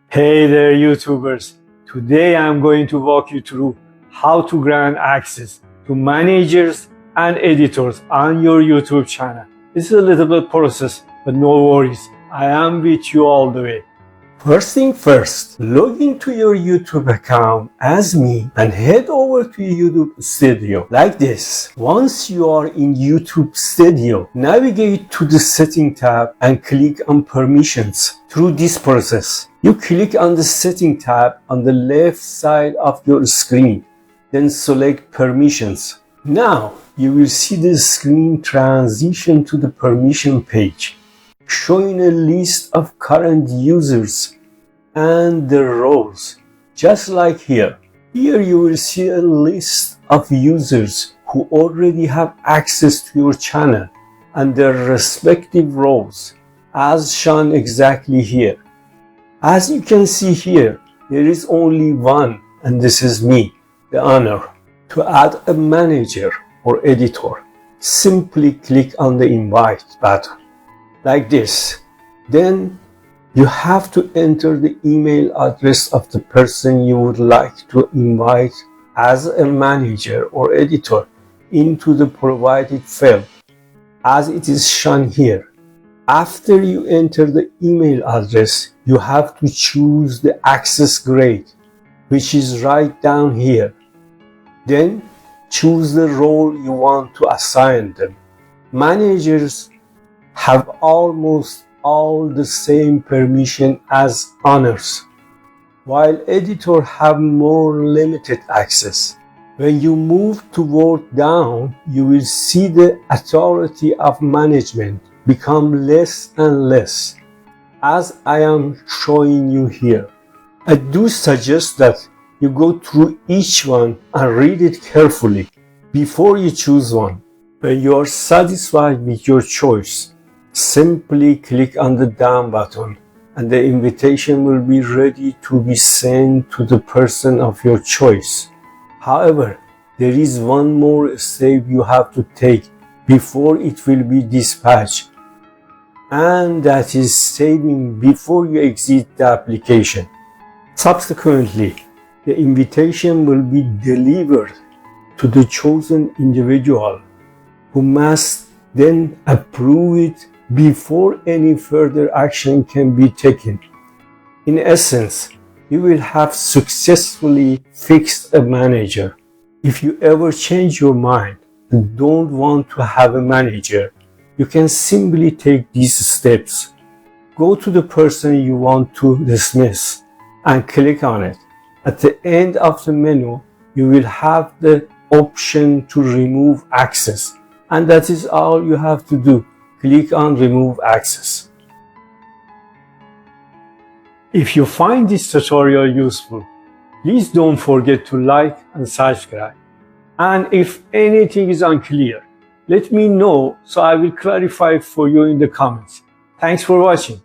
Hey there, YouTubers. Today I'm going to walk you through how to grant access to managers and editors on your YouTube channel. This is a little bit process, but no worries. I am with you all the way. First thing first, log into your YouTube account as me and head over to YouTube Studio like this. Once you are in YouTube Studio, navigate to the Setting tab and click on Permissions. Through this process, you click on the Setting tab on the left side of your screen, then select Permissions. Now, you will see the screen transition to the permission page, showing a list of current users and their roles, just like here. Here you will see a list of users who already have access to your channel and their respective roles, as shown exactly here. As you can see here, there is only one, and this is me, the owner. To add a manager or editor, simply click on the Invite button, like this. Then you have to enter the email address of the person you would like to invite as a manager or editor into the provided field, as it is shown here. After you enter the email address, you have to choose the access grade, which is right down here. Then choose the role you want to assign them. Managers have almost all the same permission as owners, while editors have more limited access. When you move toward down, you will see the authority of management become less and less, as I am showing you here. I do suggest that you go through each one and read it carefully before you choose one. When you are satisfied with your choice, simply click on the Done button and the invitation will be ready to be sent to the person of your choice. However, there is one more step you have to take before it will be dispatched, and that is saving before you exit the application. Subsequently, the invitation will be delivered to the chosen individual, who must then approve it before any further action can be taken. In essence, you will have successfully fixed a manager. If you ever change your mind and don't want to have a manager, you can simply take these steps. Go to the person you want to dismiss and click on it. At the end of the menu, you will have the option to remove access, and that is all you have to do. Click on Remove Access. If you find this tutorial useful, please don't forget to like and subscribe. And if anything is unclear, let me know so I will clarify for you in the comments. Thanks for watching.